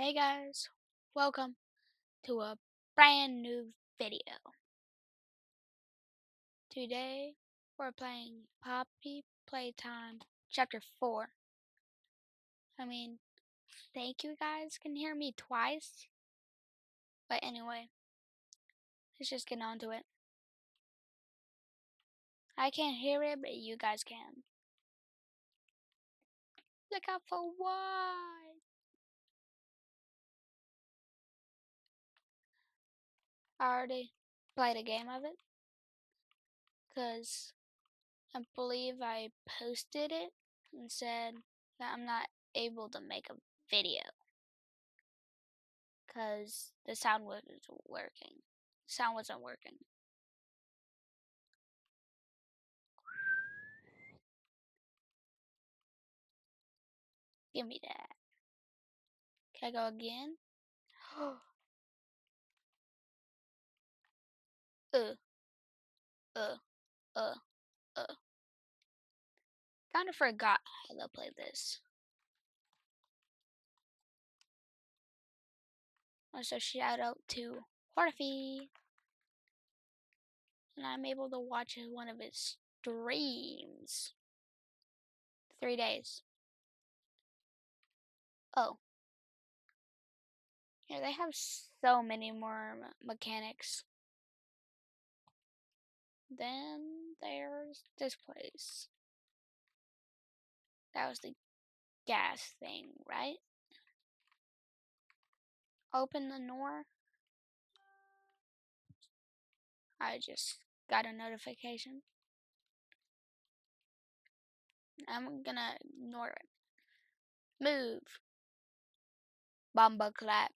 Hey guys, welcome to a brand new video. Today we're playing Poppy Playtime Chapter 4. Thank you guys can hear me twice. But anyway, let's just get on to it. I can't hear it, but you guys can. Look out for what? I already played a game of it. Because I believe I posted it and said that I'm not able to make a video. Because the sound wasn't working. Sound wasn't working. Give me that. Can I go again? uh, uh, uh, uh. Kinda forgot how to play this. Also, shout out to Horfy. And I'm able to watch one of his streams. 3 days. Oh. Yeah, they have so many more mechanics. Then there's this place. That was the gas thing, right? Open the door. I just got a notification. I'm gonna ignore it. Move. Bomba clap.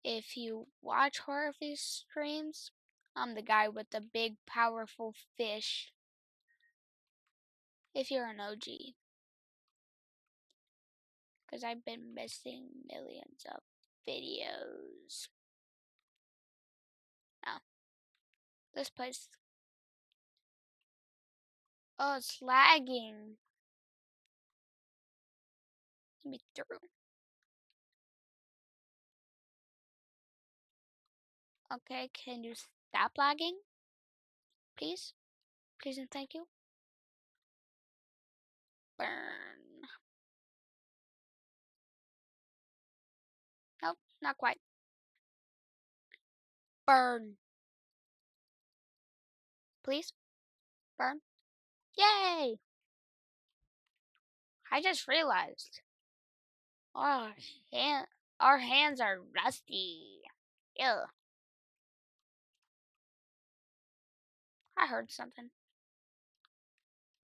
If you watch Horfy streams, I'm the guy with the big powerful fish. If you're an OG. Because I've been missing millions of videos. Now, this place. Oh, it's lagging. Let me through. Okay, can you stop lagging? Please? Please and thank you. Burn. Nope, not quite. Burn. Please? Burn. Yay! I just realized our our hands are rusty. Ew. I heard something.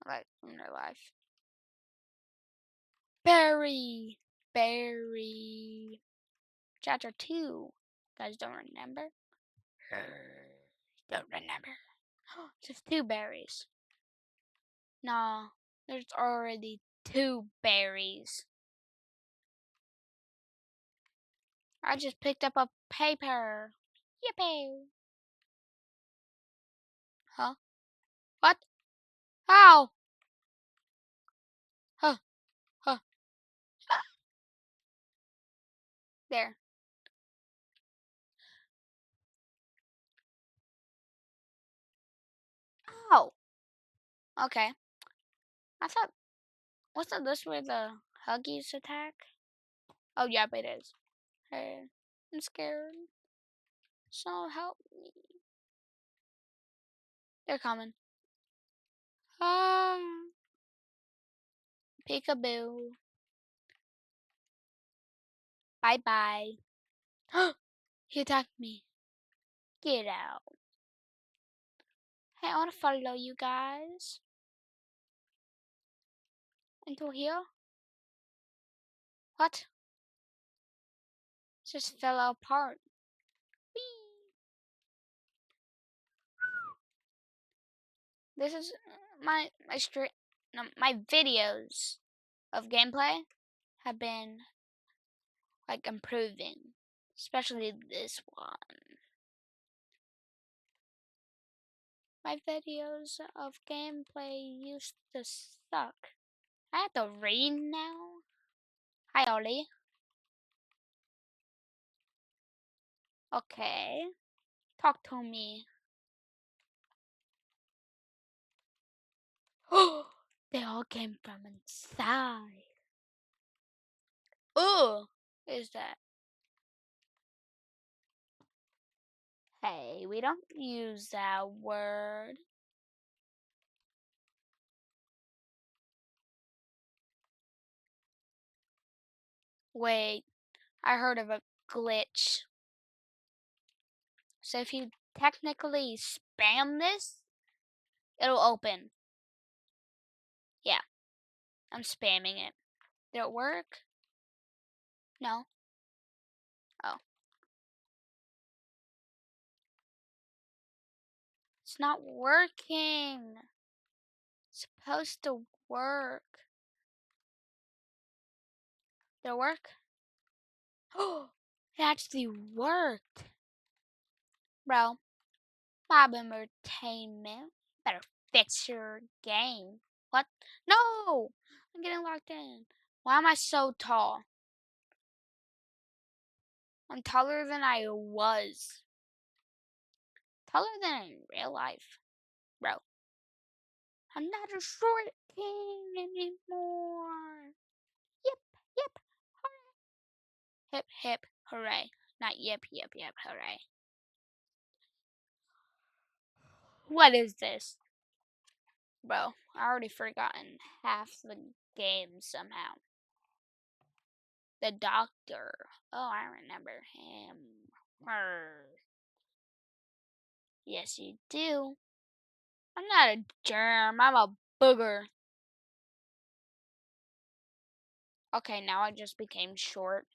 Like in their life. Berry. Berry. Chapter 2. Guys don't remember? Don't remember. Just 2 berries. Nah, there's already 2 berries. I just picked up a paper. Yippee. Huh? What? How? Huh? Huh? There. Ow. Okay. I thought, wasn't this where the Huggies attack? Oh, yeah, it is. Hey, I'm scared. So help me. They're coming. Ah. Peekaboo. Bye bye. He attacked me. Get out. Hey, I want to follow you guys. Into here. What? Just fell apart. Whee! This is my my videos of gameplay have been like improving, especially this one. My videos of gameplay used to suck. I have to read now? Hi, Ollie. Okay. Talk to me. Oh, they all came from inside. Ugh, is that? Hey, we don't use that word. Wait, I heard of a glitch. So if you technically spam this, it'll open. Yeah, I'm spamming it. Did it work? No. Oh. It's not working. It's supposed to work. Did it work? Oh, it actually worked. Bro, Bob Entertainment. Better fix your game. What? No! I'm getting locked in. Why am I so tall? I'm taller than I was. Taller than in real life. Bro, I'm not a short king anymore. Yip, yip, hooray. Hip, hip, hooray. Not yip, yip, yip, hooray. What is this? Bro, I already forgotten half the game somehow. The doctor. Oh, I remember him. Arr. Yes, you do. I'm not a germ. I'm a booger. Okay, now I just became short.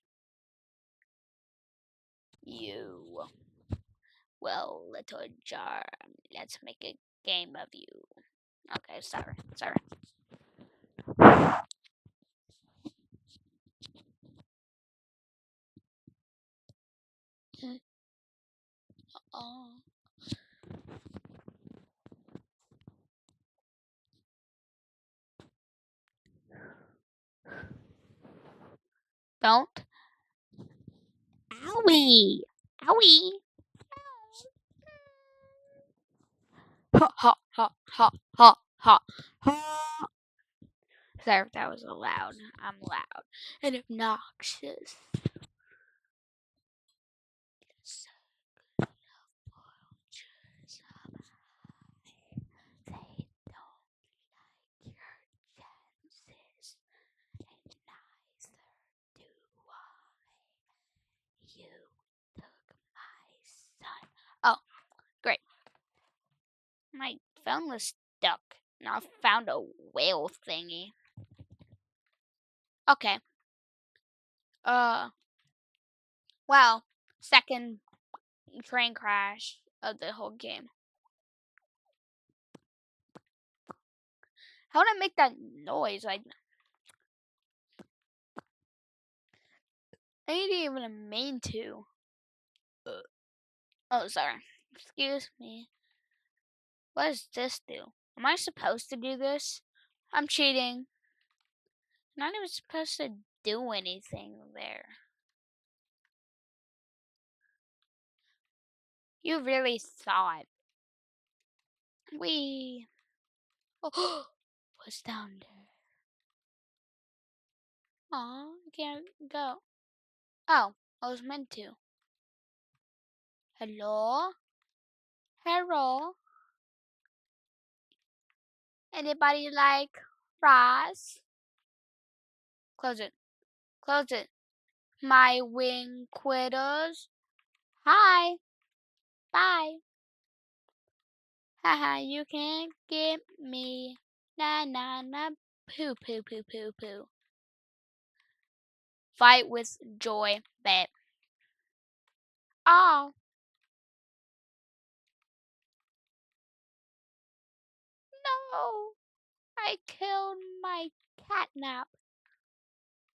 You. Well, little germ. Let's make a game of you. Okay, sorry. Sorry. Oh. Don't. Owie. Owie. Ha ha ha ha ha ha ha. Sorry if that was loud. I'm loud and obnoxious. So good, vultures of high. They don't like your chances, and neither do I. You took my son. Oh, great. My phone was stuck, and I found a whale thingy. Okay. Well, second train crash of the whole game. How would I make that noise? Like, I didn't even mean to. Oh, sorry. Excuse me. What does this do? Am I supposed to do this? I'm cheating. Not even supposed to do anything there. You really thought. We. Oh, what's down there? Aw, I can't go. Oh, I was meant to. Hello? Hello? Anybody like fries? Close it. Close it. My wing quitters. Hi. Bye. Haha, you can't get me. Na na na. Poo poo poo poo poo. Fight with joy, babe. Oh. No. I killed my catnap.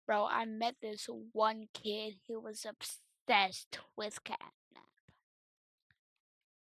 Bro, I met this one kid who was obsessed with catnap.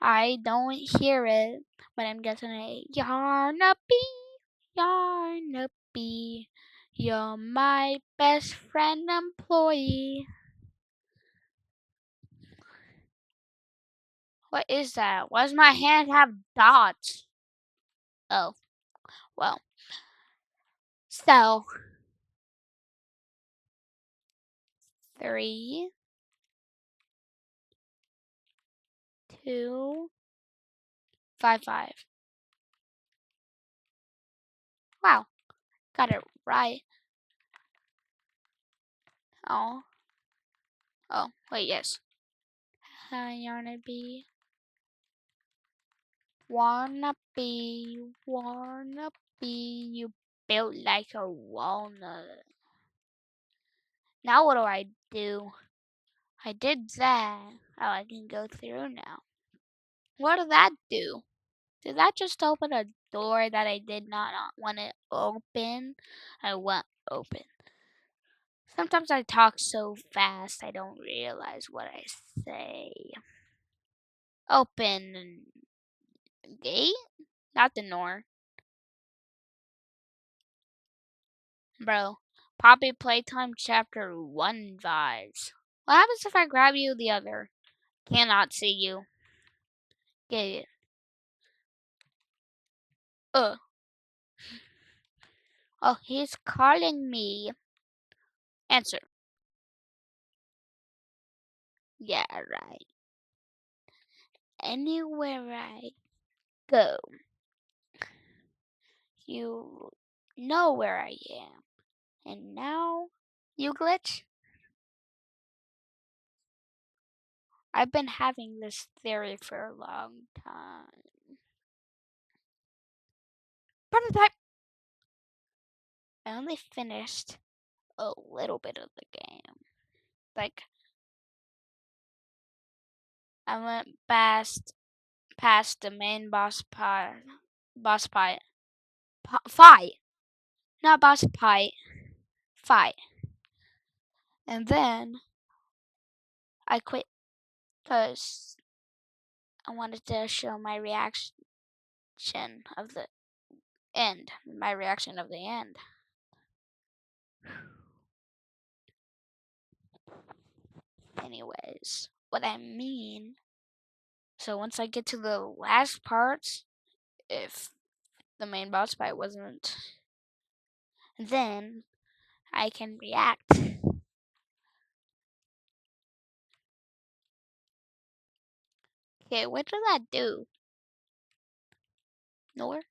I don't hear it, but I'm guessing a Yarnaby. You're my best friend employee. What is that? Why does my hand have dots? Oh, well. So, 3, 2, 5, 5. Wow, got it right. Oh, wait, yes. Hi, Yarnaby. Wanna be, you built like a walnut. Now what do I do? I did that. Oh, I can go through now. What did that do? Did that just open a door that I did not want to open? I want open. Sometimes I talk so fast I don't realize what I say. Open gate? Not the door. Bro, Poppy Playtime Chapter 1 vibes. What happens if I grab you the other? Cannot see you. Get it. Uh. Oh, he's calling me. Answer. Yeah, right. Anywhere I go, you know where I am. And now, you glitch? I've been having this theory for a long time. Prototype! I only finished a little bit of the game. Like, I went past the main boss fight, not boss fight, and then I quit because I wanted to show my reaction of the end. My reaction of the end. Anyways, what I mean. So once I get to the last parts, if the main boss fight wasn't, then I can react. Okay, what did that do? Nowhere?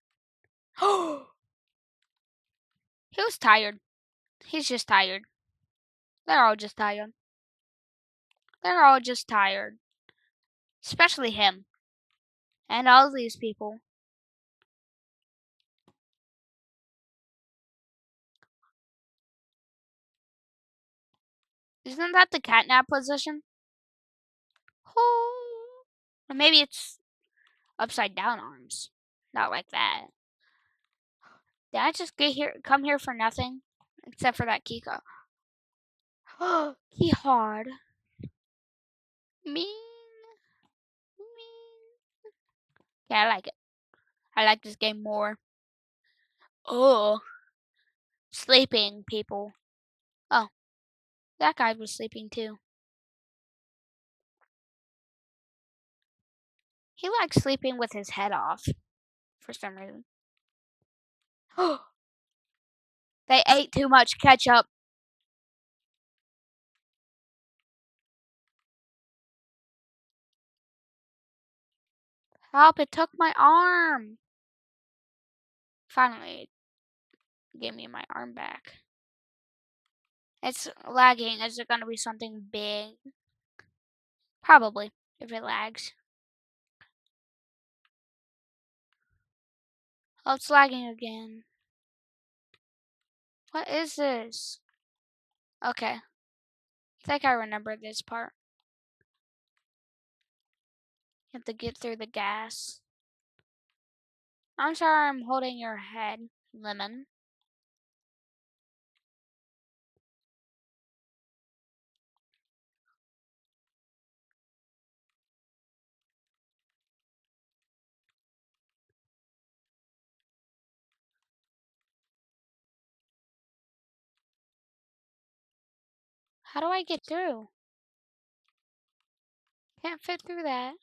He was tired. He's just tired. They're all just tired. They're all just tired. Especially him. And all these people. Isn't that the catnap position? Oh. Or maybe it's upside down arms. Not like that. Did I just come here for nothing? Except for that key card. Key hard. Mean. Mean. Yeah, I like it. I like this game more. Oh. Sleeping people. Oh. That guy was sleeping too. He likes sleeping with his head off. For some reason. They ate too much ketchup. Help, it took my arm. Finally, it gave me my arm back. It's lagging. Is it going to be something big? Probably, if it lags. Oh, it's lagging again. What is this? Okay. I think I remember this part. You have to get through the gas. I'm sorry I'm holding your head, Lemon. How do I get through? Can't fit through that.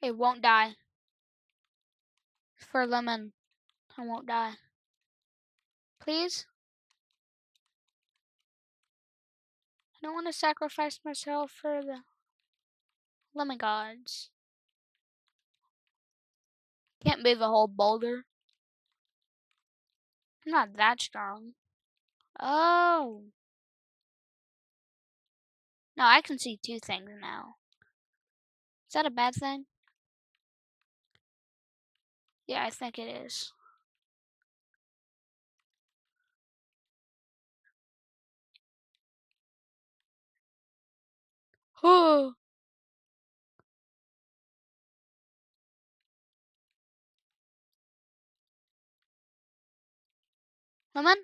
It won't die. For lemon, I won't die. Please? I don't want to sacrifice myself for the lemon gods. Can't move a whole boulder. I'm not that strong. Oh. No, I can see two things now. Is that a bad thing? Yeah, I think it is. Oh. Lemon?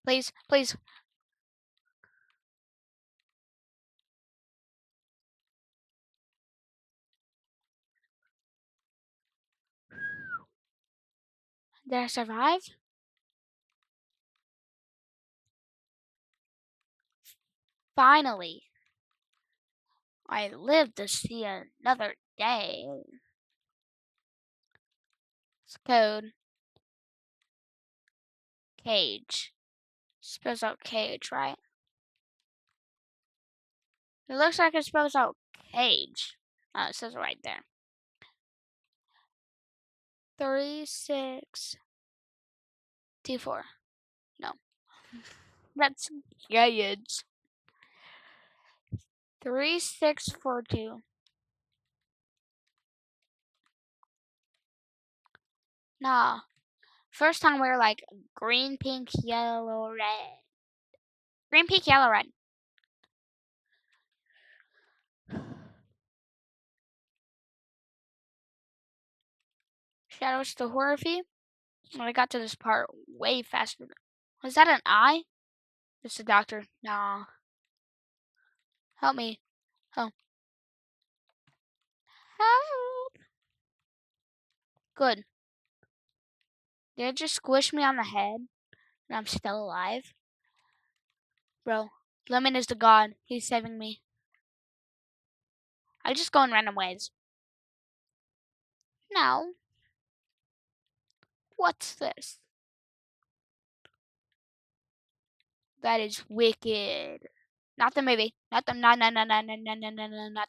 Please, please. Did I survive? Finally. I lived to see another day. It's code. Cage. Spells out cage, right? It looks like it spells out cage. It says it right there. 3624. No. That's cage. 3642. Nah. First time we were like green, pink, yellow, red. Green, pink, yellow, red. Shadows to Horrify. When I got to this part way faster. Was that an eye? It's the doctor. Nah. Help me. Oh. Help. Good. Did it just squish me on the head? And I'm still alive? Bro. Lemon is the god. He's saving me. I just go in random ways. No. What's this? That is wicked. Not the movie. Not the not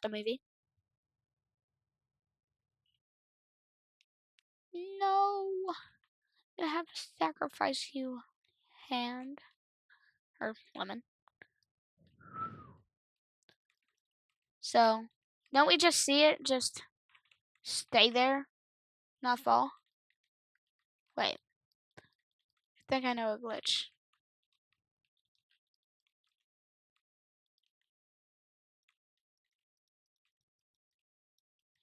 the movie. No. I have to sacrifice you, hand. Or lemon. So, don't we just see it? Just stay there? Not fall? Wait. I think I know a glitch.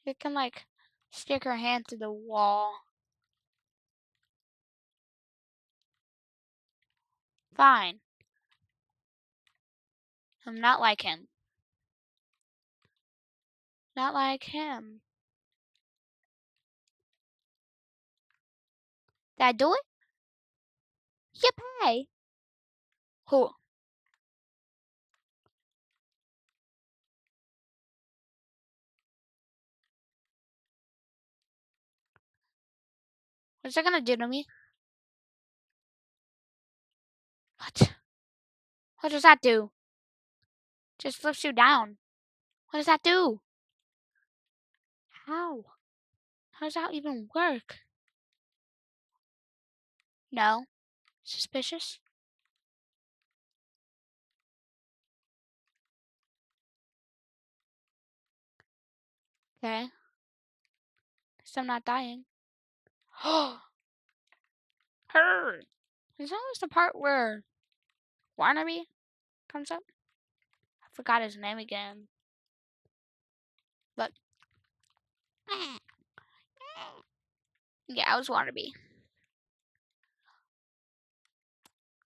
You can like stick her hand to the wall. Fine. I'm not like him. Not like him. Did I do it? Yippee! Who? What's that gonna do to me? What? What does that do? Just flips you down. What does that do? How? How does that even work? No. Suspicious? Okay. Guess I'm not dying. Oh! Her! Is that the part where Warnaby comes up? I forgot his name again. But yeah, I was Warnaby.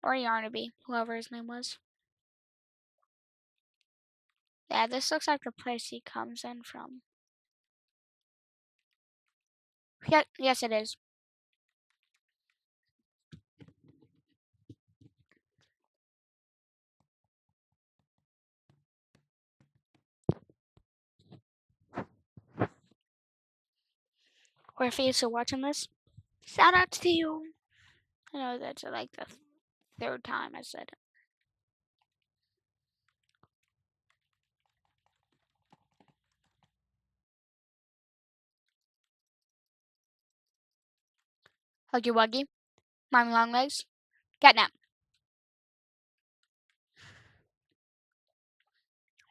Or Yarnaby, whoever his name was. Yeah, this looks like the place he comes in from. Yeah, yes, it is. Or if you're still watching this, shout out to you. I know that's like the third time I said it. Huggy Wuggy, Mommy Long Legs, Catnap.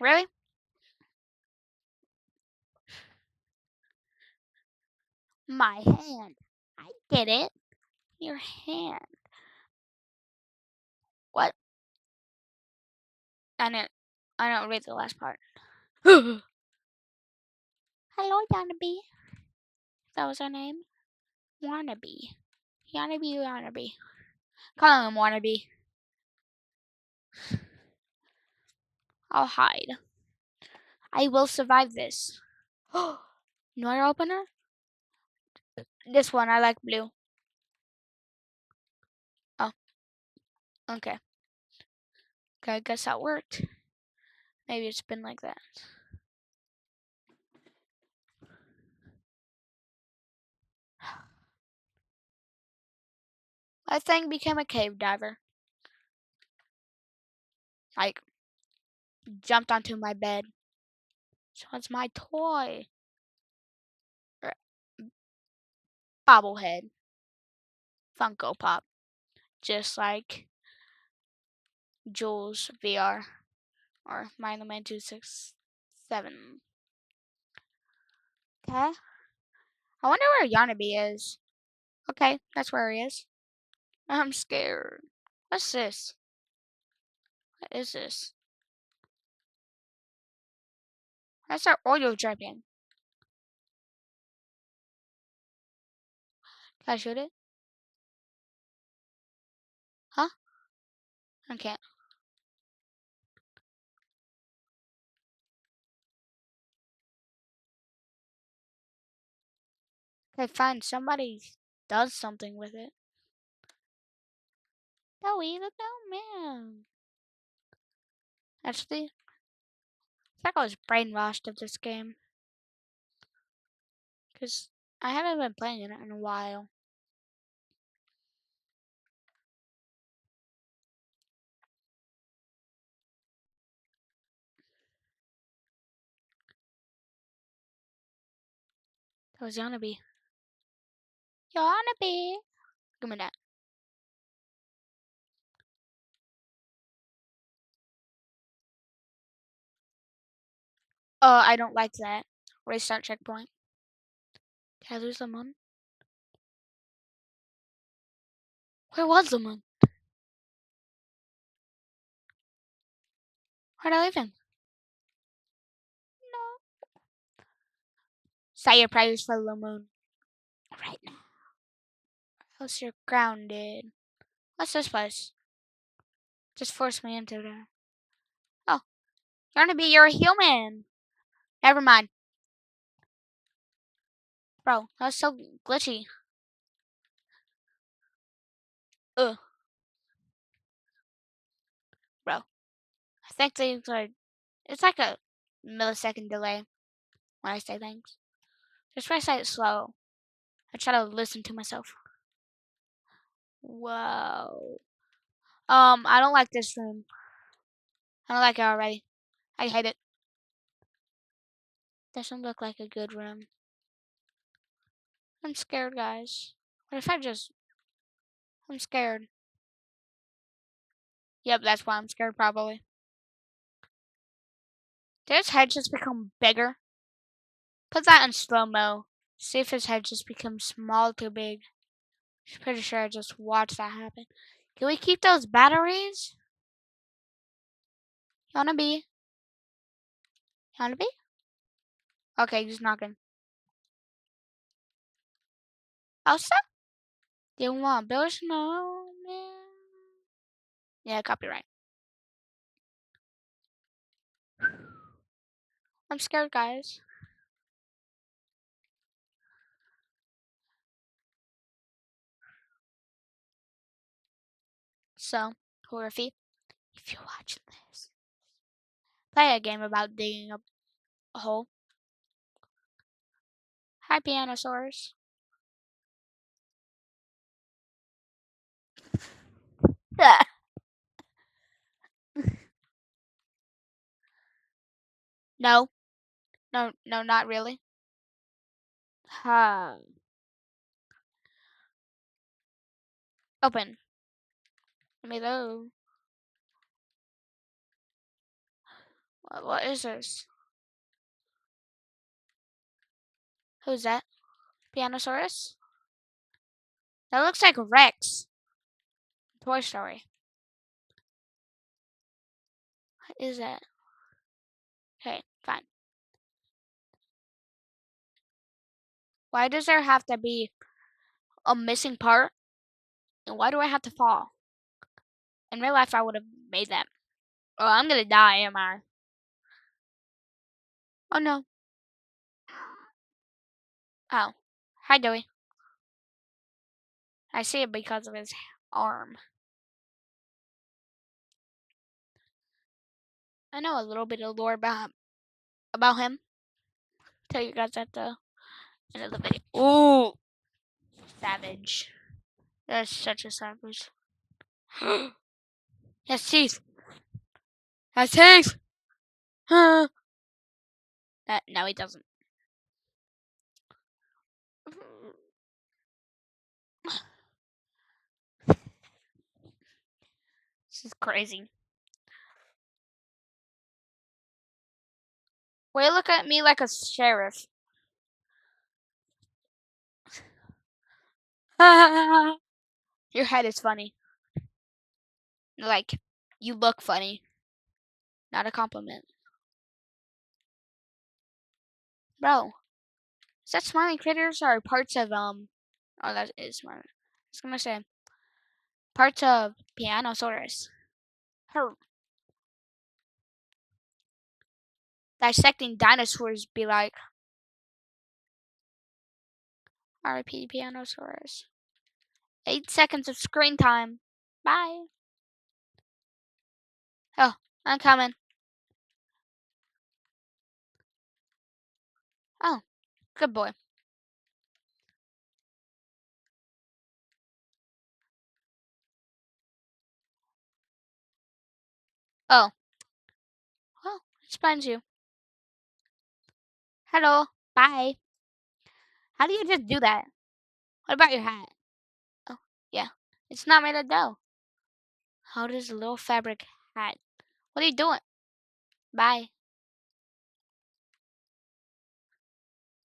Really? My hand. I get it. Your hand. What? I didn't. I don't read the last part. Hello, Wannabe. That was her name. Wannabe. Wannabe. Call him Wannabe. I'll hide. I will survive this. Another opener? This one, I like blue. Oh, okay. Okay, I guess that worked. Maybe it's been like that. My thing became a cave diver. Like, jumped onto my bed. So it's my toy. Or bobblehead. Funko Pop. Just like Jules VR. Or Mind 267. Okay. I wonder where Yanabe is. Okay, that's where he is. I'm scared. What's this? What is this? That's our audio dripping. Can I shoot it? Huh? I can't. Okay, fine. Somebody does something with it. Dowie the man. Actually, I think I was brainwashed of this game. Because I haven't been playing it in a while. That was Yanabe. Yanabe! Give me that. I don't like that. Restart checkpoint. Did I lose the moon? Where was the moon? Where'd I leave him? No. Say your prayers for the moon. Right now. Else you're grounded. What's this place? Just force me into there. Oh, you're a human. Never mind. Bro, that was so glitchy. Ugh, bro. I think they like, it's like a millisecond delay when I say things. Just when I say it slow, I try to listen to myself. Whoa. I don't like this room. I don't like it already. I hate it. Doesn't look like a good room. I'm scared, guys. What if I just... I'm scared. Yep, that's why I'm scared, probably. Did his head just become bigger? Put that in slow-mo. See if his head just becomes small to big. I'm pretty sure I just watched that happen. Can we keep those batteries? You wanna be? You wanna be? Okay, he's knocking. Elsa? Do you want Bill Snowman? Yeah, copyright. I'm scared, guys. So, Horfy, if you're watching this, play a game about digging up a hole. Hi, Pianosaurus. No, no, no, not really. Huh. Open. Let me know. What is this? Who's that? Pianosaurus? That looks like Rex. Toy Story. What is that? Okay, fine. Why does there have to be a missing part? And why do I have to fall? In real life, I would have made that. Oh, I'm gonna die, am I? Oh no. Oh. Hi, Dewey. I see it because of his arm. I know a little bit of lore about him. Tell you guys at the end of the video. Ooh, savage. That's such a savage. Has teeth. Has teeth. No, he doesn't. This is crazy. Wait, look at me like a sheriff. Your head is funny. Like, you look funny. Not a compliment. Bro, is that smiling critters or parts of, oh, that is smiling. I was gonna say, parts of Pianosaurus. Her. Dissecting dinosaurs be like, RIP Pianosaurus. 8 seconds of screen time. Bye. Oh, I'm coming. Oh, good boy. Oh, well, it finds you. Hello. Bye. How do you just do that? What about your hat? Oh, yeah. It's not made of dough. How does a little fabric hat? What are you doing? Bye.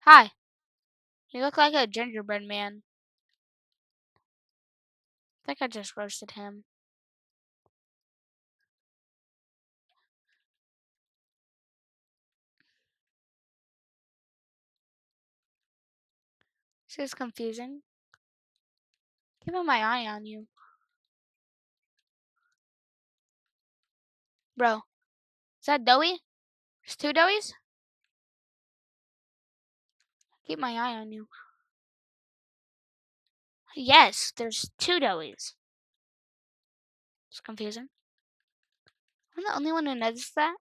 Hi. You look like a gingerbread man. I think I just roasted him. This is confusing. Keeping my eye on you. Bro, is that Doughy? There's 2 Doughys? Keep my eye on you. Yes, there's 2 Doughys. It's confusing. I'm the only one who noticed that.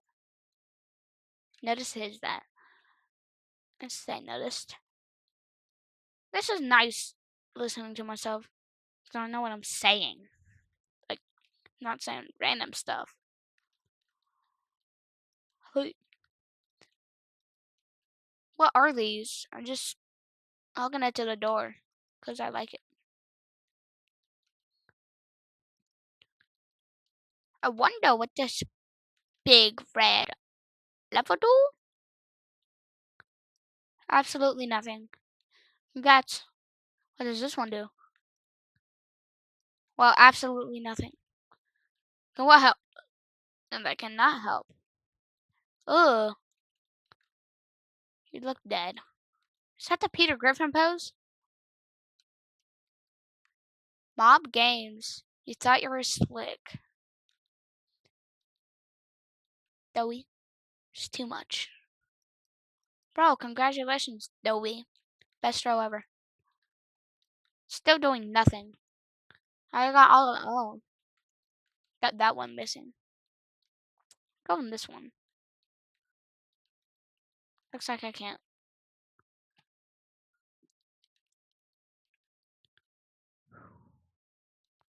Notices that. I say noticed. This is nice listening to myself. So I know what I'm saying. Like, not saying random stuff. What are these? I'm just hugging it to the door. Because I like it. I wonder what this big red level do? Absolutely nothing. That's... What does this one do? Well, absolutely nothing. And what help? And that cannot help. Ugh. You look dead. Is that the Peter Griffin pose? Mob games. You thought you were slick. Doughy. It's too much. Bro, congratulations, Dowie. Best throw ever. Still doing nothing. I got all of got that one missing. Go on this one. Looks like I can't.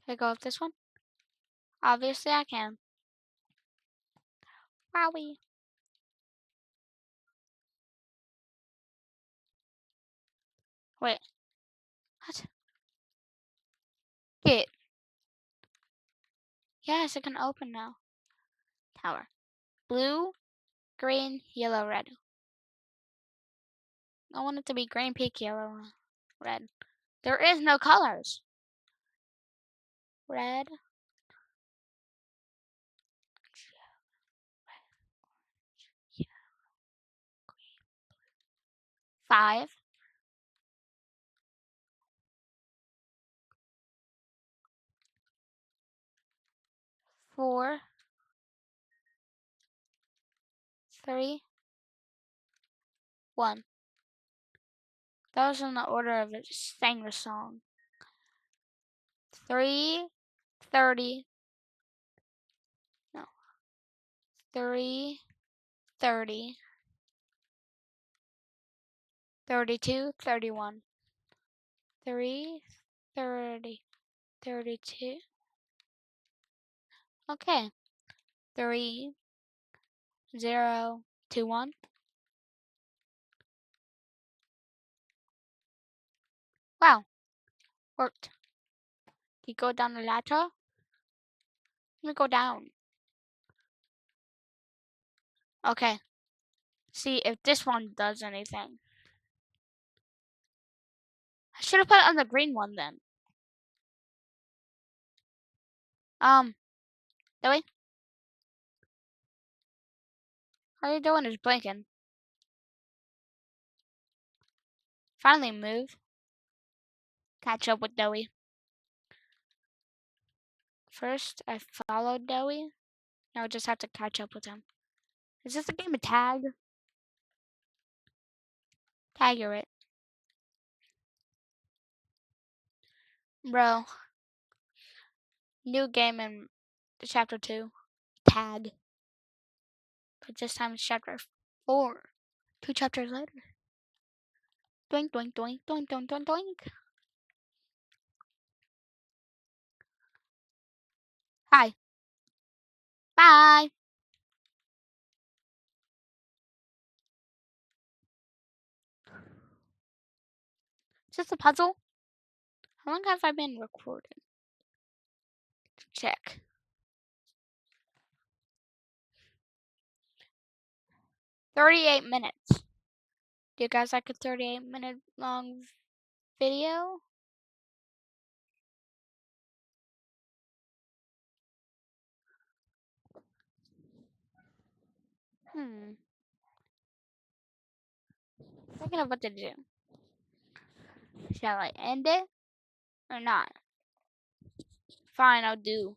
Can I go with this one? Obviously I can. Wowie. Wait. What? Get. Yes, it can open now. Tower. Blue, green, yellow, red. I want it to be green, pink, yellow, red. There is no colors. Red. 5. 4. 3. 1. That was in the order of it sang the song. 3:30. No. 3:30. 32, 31. 3:30. 32. Okay. 3:021. Wow. Worked. You go down the ladder. Let me go down. Okay. See if this one does anything. I should have put it on the green one then. Zoe? All you're doing is blinking. Finally move. Catch up with Dowie. First, I followed Dowie. Now I just have to catch up with him. Is this a game of tag? Tag, you're it. Bro. New game in chapter 2. Tag. But this time it's chapter 4. 2 chapters later. Doink, doink, doink, doink, doink, doink, doink. Hi. Bye. Is this a puzzle? How long have I been recording? Check. 38 minutes. Do you guys like a 38-minute long video? Thinking of what to do. Shall I end it or not? Fine, I'll do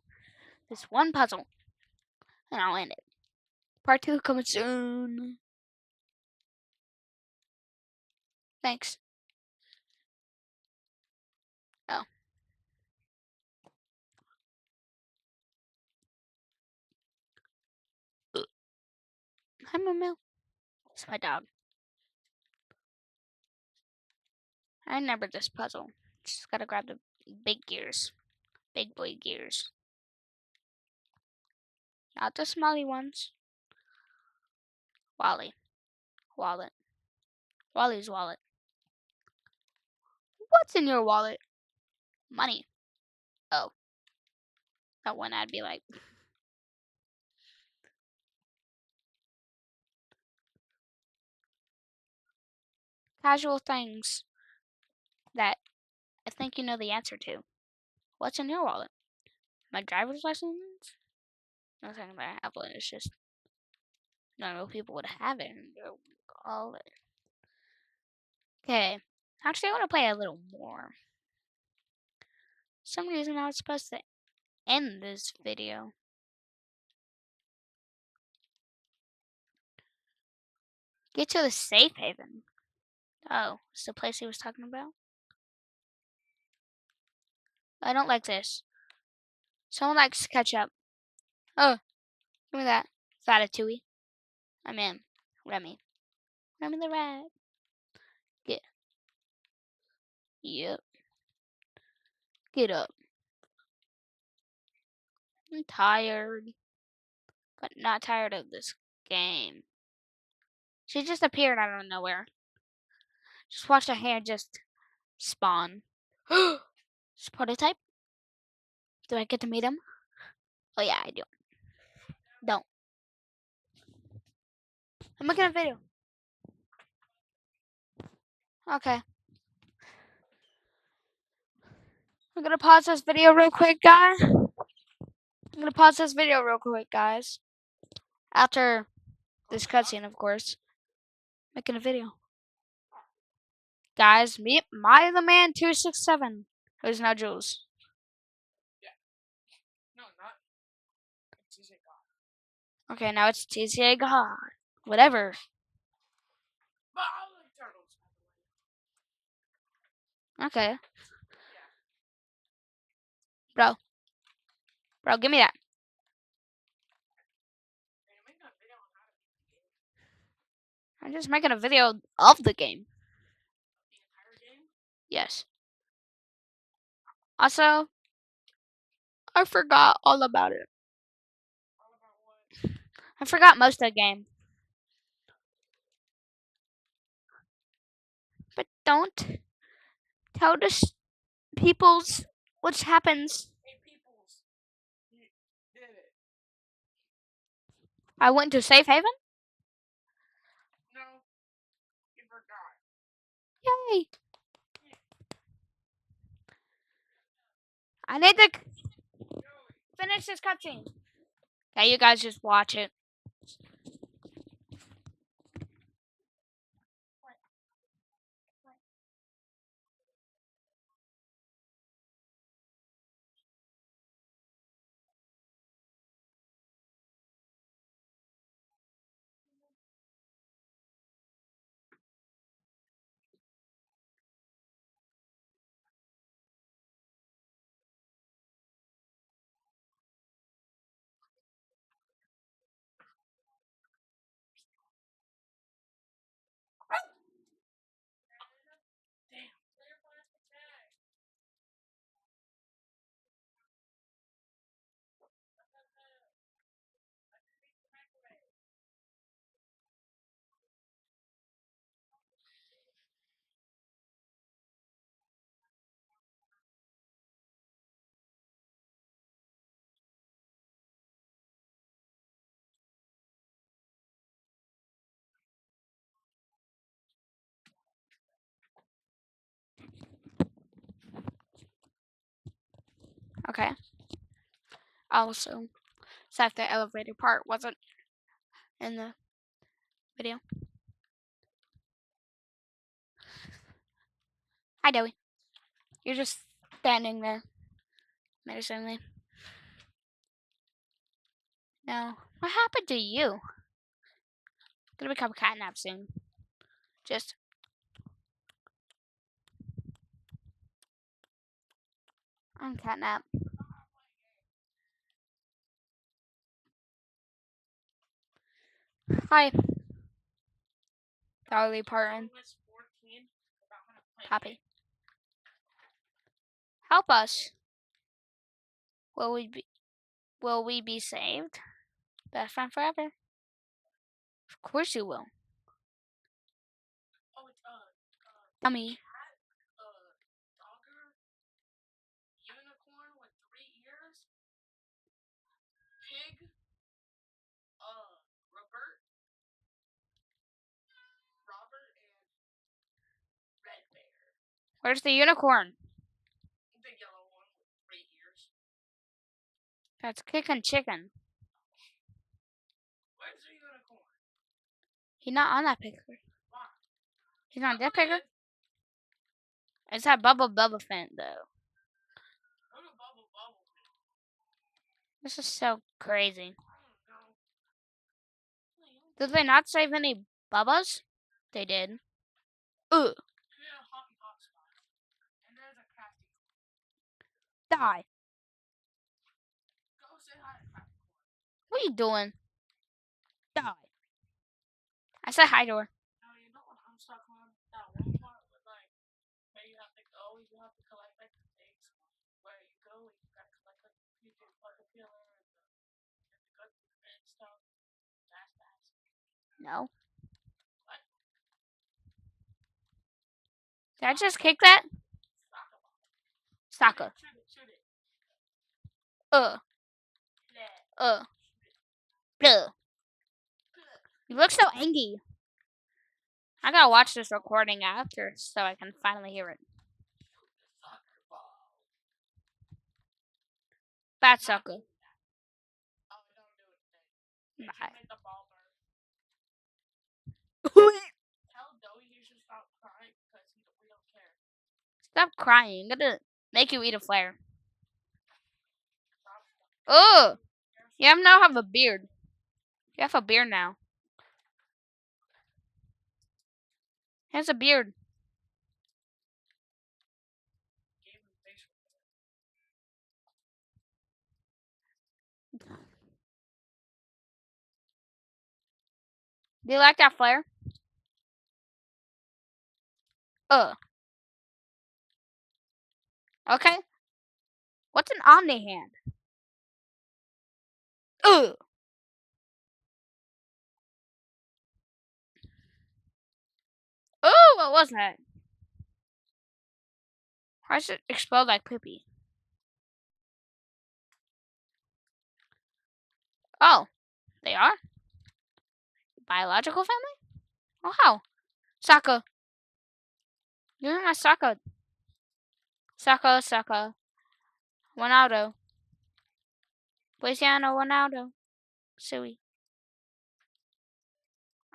this one puzzle and I'll end it. Part 2 coming soon. Thanks. Oh. Hi, Mumil. It's my dog. I remember this puzzle. Just gotta grab the big gears. Big boy gears. Not the smally ones. Wally. Wallet. Wally's wallet. What's in your wallet? Money. Oh. That one I'd be like. Casual things that I think you know the answer to. What's in your wallet? My driver's license? Nothing that I have, it's just normal people would have it in their wallet. Okay. Actually, I want to play a little more. For some reason I was supposed to end this video. Get to the safe haven. Oh, it's the place he was talking about? I don't like this. Someone likes ketchup. Oh, give me that. Ratatouille. I'm in. Remy. Remy the rat. Get. Yep. Get up. I'm tired. But not tired of this game. She just appeared out of nowhere. Just watched her hair just spawn. It's prototype? Do I get to meet him? Oh yeah, I do. Don't. I'm making a video. Okay. I'm gonna pause this video real quick, guys. After this cutscene, of course. Making a video. Guys, meet My the Man 267. Who's now Jules. Okay, now it's TCA God. Whatever. Okay. Bro. Bro, give me that. I'm just making a video of the game. Yes. Also, I forgot all about it. I forgot most of the game. But don't tell the peoples what happens. I went to safe haven? No, you forgot. Yay! I need to finish this cutscene. Okay, you guys just watch it. Okay. Also, so if the elevator part wasn't in the video. Hi, Joey. You're just standing there menacingly. Now, what happened to you? Gonna become catnap soon. Just. I'm catnap. Hi. Dolly Parton. Copy. Help us. Will we be saved? Best friend forever. Of course you will. Dummy. Where's the unicorn? The yellow one with 3 ears. That's kicking chicken. Where's the unicorn? He's not on that picture. Why? He's not on that picture? It's that Bubba Fent though. This is so crazy. Did they not save any Bubbas? They did. Ugh. Die. What are you doing? Die. I said hi to her. No. Did I just kick that? Soccer. Uh. Uh. Ugh. You look so angry. I gotta watch this recording after so I can finally hear it. Bad soccer. Bye. Stop crying. I'm gonna make you eat a flare. Ugh. You now have a beard. You have a beard now. He has a beard. Do you like that flare? Ugh. Okay. What's an omni hand? Ugh. Ooh, what was that? Why does it explode like poopy? Oh, they are? Biological family? Oh, how? Soccer. You're my soccer. Soccer, soccer. Ronaldo. Cristiano Ronaldo. Suey.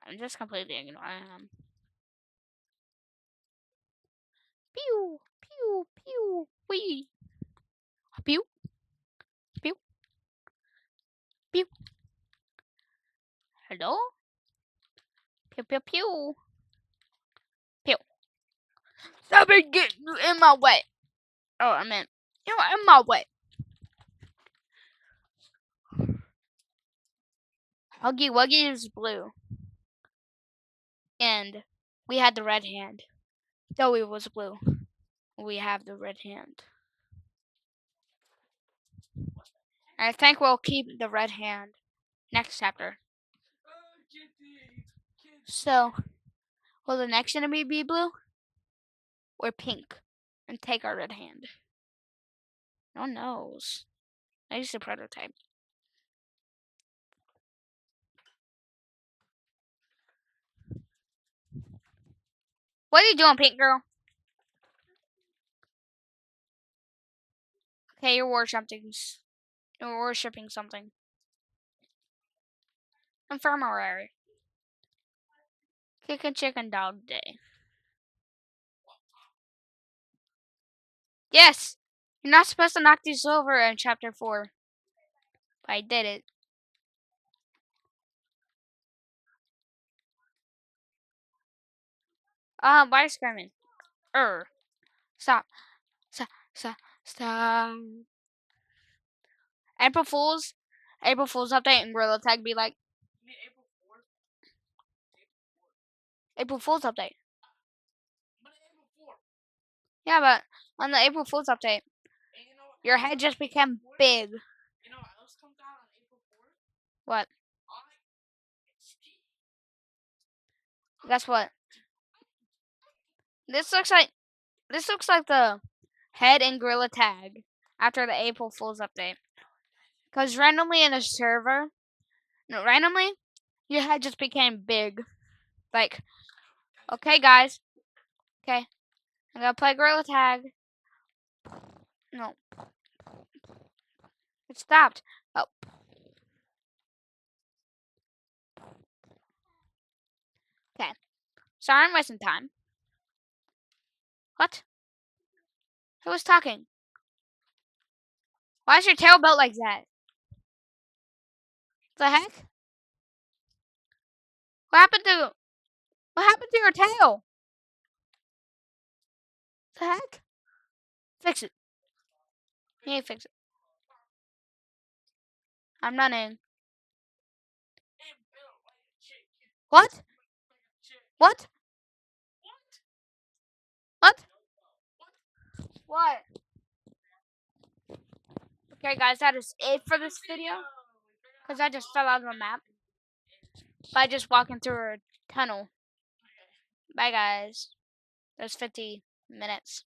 I'm just completely ignoring him. Pew, pew, pew, wee. Pew, pew, pew. Hello? Pew, pew, pew. Pew. Stop it getting in my way. Oh, I meant, you're in my way. Huggy Wuggy is blue. And we had the red hand. Though it was blue. We have the red hand. I think we'll keep the red hand next chapter. So, will the next enemy be blue or pink? And take our red hand. No one knows. I used a prototype. What are you doing, pink girl? Okay, you're worshipping. You're worshipping something. Infirmary. Kickin' chicken dog day. Yes! You're not supposed to knock these over in chapter 4. But I did it. Why are you screaming? Stop. Stop. Stop. Stop. April Fools. April Fools update and Gorilla Tag be like. April Fools update. Yeah, but on the April Fools update, your head just became big. What? Guess what? This looks like the head and Gorilla Tag after the April Fools update. Cause randomly in a server, your head just became big. Like, okay, guys, okay, I'm gonna play Gorilla Tag. No, it stopped. Oh, okay. Sorry, I'm wasting time. What? Who was talking? Why is your tail built like that? The heck? What happened to What happened to your tail? The heck? Fix it. You need to fix it. I'm not in. What? What? What? What? Okay, guys, that is it for this video. Because I just fell out of the map by just walking through a tunnel. Bye, guys. There's 50 minutes.